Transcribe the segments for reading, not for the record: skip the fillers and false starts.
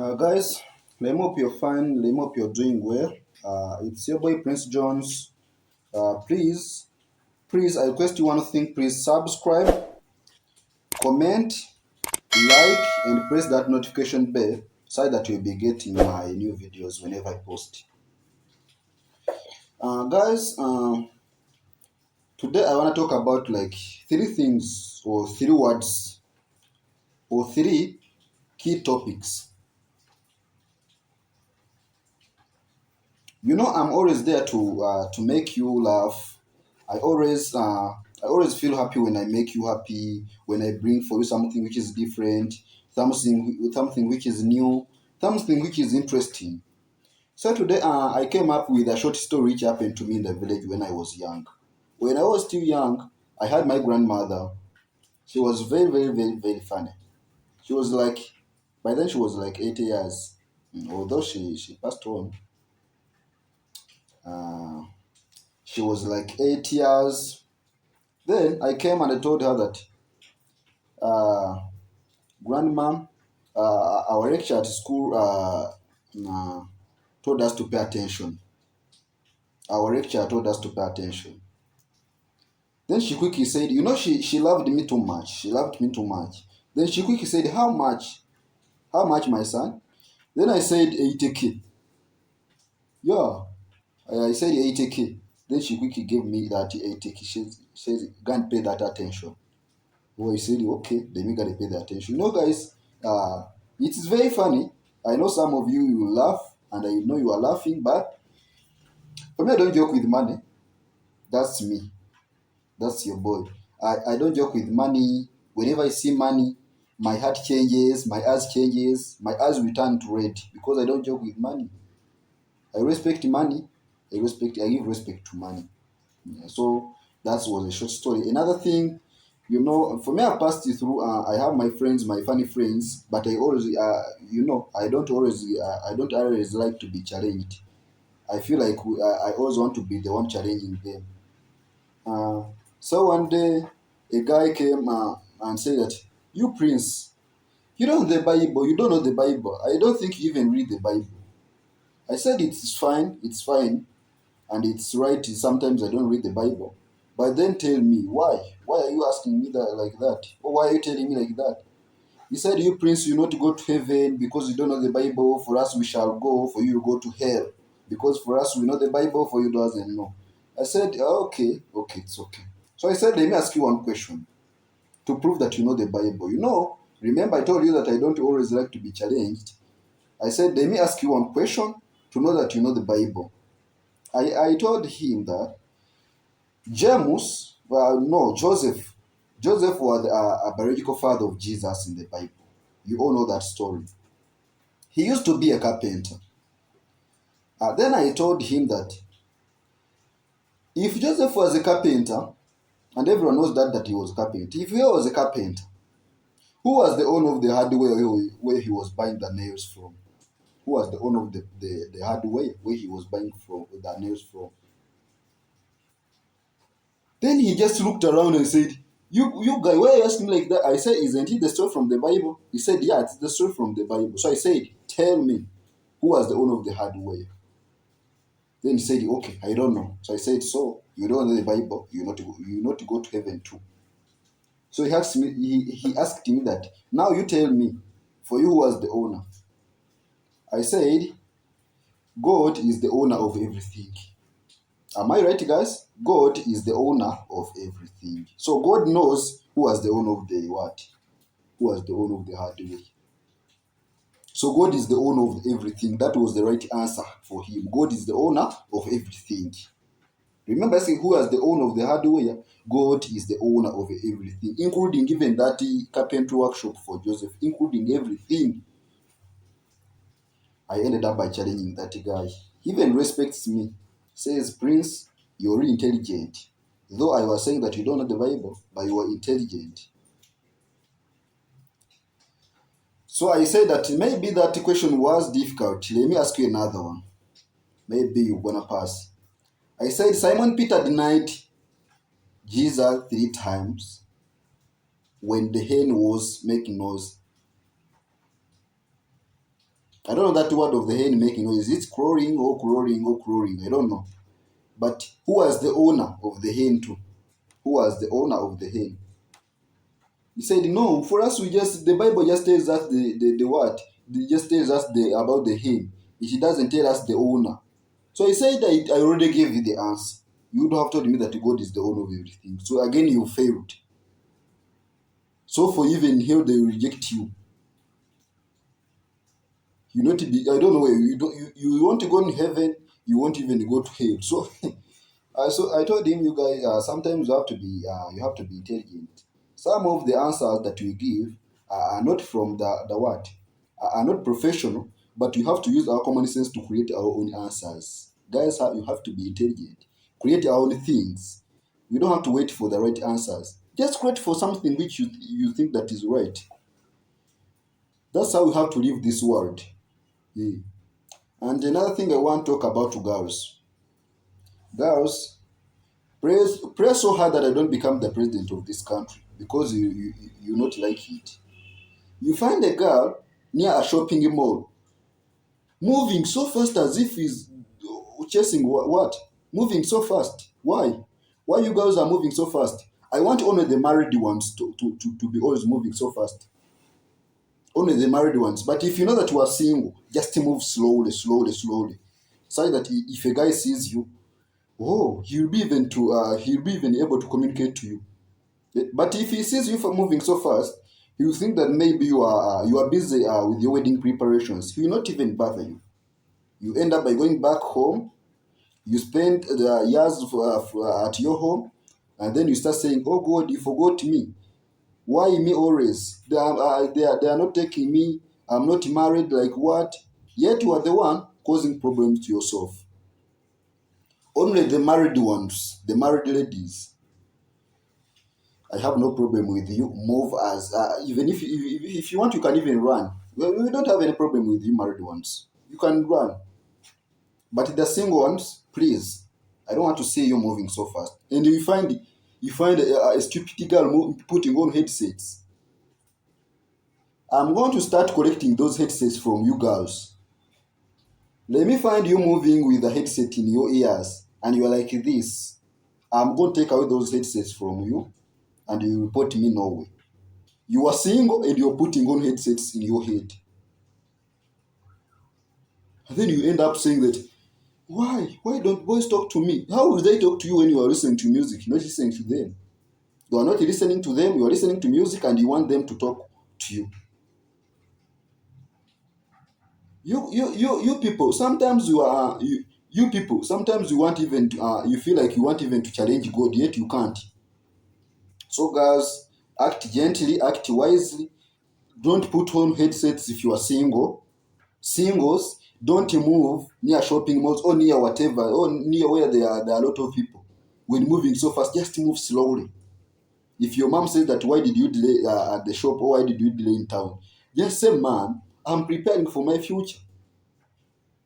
Guys, let me hope you're fine. Let me hope you're doing well. It's your boy Prince Jones. Please, I request you one thing. Please subscribe, comment, like, and press that notification bell so that you'll be getting my new videos whenever I post. Guys, today I want to talk about like three things or three words or three key topics. I'm always there to make you laugh. I always feel happy when I make you happy, when I bring for you something which is different, something which is new, something which is interesting. So today I came up with a short story which happened to me in the village when I was young. When I was still young, I had my grandmother. She was very, very, very, very funny. She was like, by then she was like 80 years. Although she passed on. Uh, she was like 8 years. Then I came and I told her that, uh, Grandma, our lecturer at school told us to pay attention. Our lecturer told us to pay attention. Then she quickly said, she loved me too much. She loved me too much. Then she quickly said, how much? How much, my son? Then I said, 80K. Yeah, I said 80K. Then she quickly gave me that 80K. She says, go and pay that attention. Well, he said, okay, then we gotta pay the attention. No, guys, it is very funny. I know some of you will laugh, and I know you are laughing, but for me, I don't joke with money. That's me. That's your boy. I don't joke with money. Whenever I see money, my heart changes, my eyes changes, my eyes will turn to red because I don't joke with money. I respect money. I give respect to money. Yeah, so that was a short story. Another thing, for me, I passed it through. I have my friends, my funny friends, but I always, I don't always like to be challenged. I feel like I always want to be the one challenging them. Uh, so one day, a guy came and said that, you Prince, you don't know the Bible. You don't know the Bible. I don't think you even read the Bible. I said it's fine, and it's right. Sometimes I don't read the Bible. But then tell me why? Why are you asking me that like that? Or why are you telling me like that? He said, you Prince, you not go to heaven because you don't know the Bible. For us, we shall go. For you, go to hell. Because for us, we know the Bible. For you, doesn't know. I said, okay, okay, it's okay. So I said, let me ask you one question to prove that you know the Bible. Remember I told you that I don't always like to be challenged. I said, let me ask you one question to know that you know the Bible. I told him that Joseph. Joseph was a biological father of Jesus in the Bible. You all know that story. He used to be a carpenter. Then I told him that if Joseph was a carpenter, and everyone knows that he was a carpenter, if he was a carpenter, who was the owner of the hardware where he was buying the nails from? Who was the owner of the hardware where he was buying from the nails from? Then he just looked around and said, you guy, why are you asking me like that? I said, isn't it the story from the Bible? He said, yeah, it's the story from the Bible. So I said, tell me, who was the owner of the hardware? Then he said, okay, I don't know. So I said, so you don't know the Bible, you not to go to heaven too. So he asked me that, now you tell me, for you, who was the owner? I said, God is the owner of everything. Am I right, guys? God is the owner of everything. So God knows who was the owner of the what? Who was the owner of the hardware. So God is the owner of everything. That was the right answer for him. God is the owner of everything. Remember saying who was the owner of the hardware? God is the owner of everything, including even that carpentry workshop for Joseph, including everything. I ended up by challenging that guy. He even respects me. Says, Prince, you're really intelligent. Though I was saying that you don't know the Bible, but you are intelligent. So I said that maybe that question was difficult. Let me ask you another one. Maybe you're gonna pass. I said Simon Peter denied Jesus 3 times when the hen was making noise. I don't know that word of the hen making noise. It's crowing or crowing or crowing. I don't know. But who was the owner of the hen too? Who was the owner of the hen? He said, no, for us, the Bible just tells us the what? It just tells us about the hen. It doesn't tell us the owner. So he said, I already gave you the answer. You would have told me that God is the owner of everything. So again, you failed. So for even hell, they reject you. You not be, I don't know, you want to go in heaven, you won't even go to hell. So I told him, you guys, sometimes you have to be intelligent. Some of the answers that we give are not from the what, are not professional, but you have to use our common sense to create our own answers. Guys, you have to be intelligent. Create our own things. We don't have to wait for the right answers. Just create for something which you think that is right. That's how we have to live this world. Yeah. And another thing I want to talk about to girls. Girls, pray so hard that I don't become the president of this country because you not like it. You find a girl near a shopping mall moving so fast as if he's chasing what? Moving so fast. Why? Why you girls are moving so fast? I want only the married ones to be always moving so fast. Only the married ones. But if you know that you are single, just move slowly, slowly, slowly. So that if a guy sees you, oh, he'll be even able to communicate to you. But if he sees you for moving so fast, he will think that maybe you are busy with your wedding preparations. He will not even bother you. You end up by going back home. You spend the years at your home, and then you start saying, "Oh God, you forgot me. Why me always? They are not taking me. I'm not married. Like what?" Yet you are the one causing problems to yourself. Only the married ones, the married ladies, I have no problem with you. Move as even if you want, you can even run. We don't have any problem with you, married ones. You can run, but the single ones, please. I don't want to see you moving so fast. And you find a stupid girl putting on headsets. I'm going to start collecting those headsets from you girls. Let me find you moving with a headset in your ears, and you're like this. I'm going to take away those headsets from you, and you report me no way. You are single and you're putting on headsets in your head. And then you end up saying that, why? Why don't boys talk to me? How will they talk to you when you are listening to music, not listening to them? You are not listening to them, you are listening to music and you want them to talk to you. You people, sometimes you people, sometimes you want even to, you feel like you want even to challenge God, yet you can't. So guys, act gently, act wisely. Don't put on headsets if you are single. Singles, don't move near shopping malls or near whatever, or near where there are a lot of people. When moving so fast, just move slowly. If your mom says that, why did you delay at the shop, or why did you delay in town? Just say, man, I'm preparing for my future.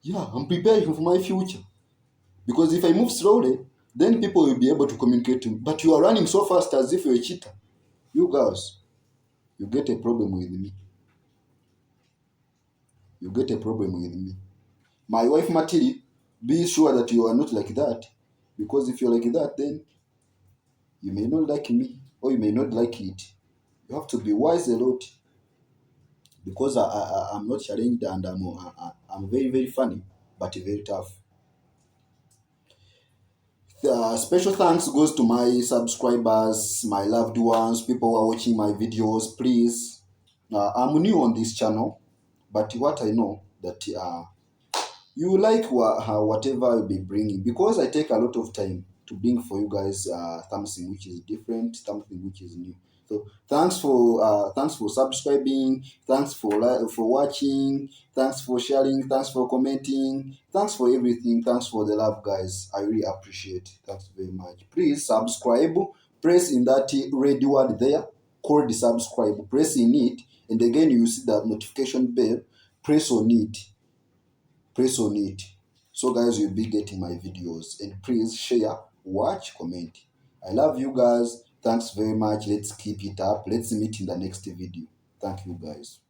Yeah, I'm preparing for my future. Because if I move slowly, then people will be able to communicate to me. But you are running so fast as if you're a cheater. You girls, you get a problem with me. You get a problem with me. My wife Matili, be sure that you are not like that. Because if you're like that, then you may not like me or you may not like it. You have to be wise a lot because I'm not challenged and I'm very, very funny, but very tough. Special thanks goes to my subscribers, my loved ones, people who are watching my videos. Please, I'm new on this channel, but what I know that you like whatever I'll be bringing because I take a lot of time to bring for you guys something which is different, something which is new. So thanks for subscribing, thanks for watching, thanks for sharing, thanks for commenting, thanks for everything, thanks for the love, guys. I really appreciate. Thanks very much. Please subscribe. Press in that red word there called subscribe. Press in it, and again you see that notification bell. Press on it. Press on it. So guys, you'll be getting my videos, and please share, watch, comment. I love you guys. Thanks very much. Let's keep it up. Let's meet in the next video. Thank you guys.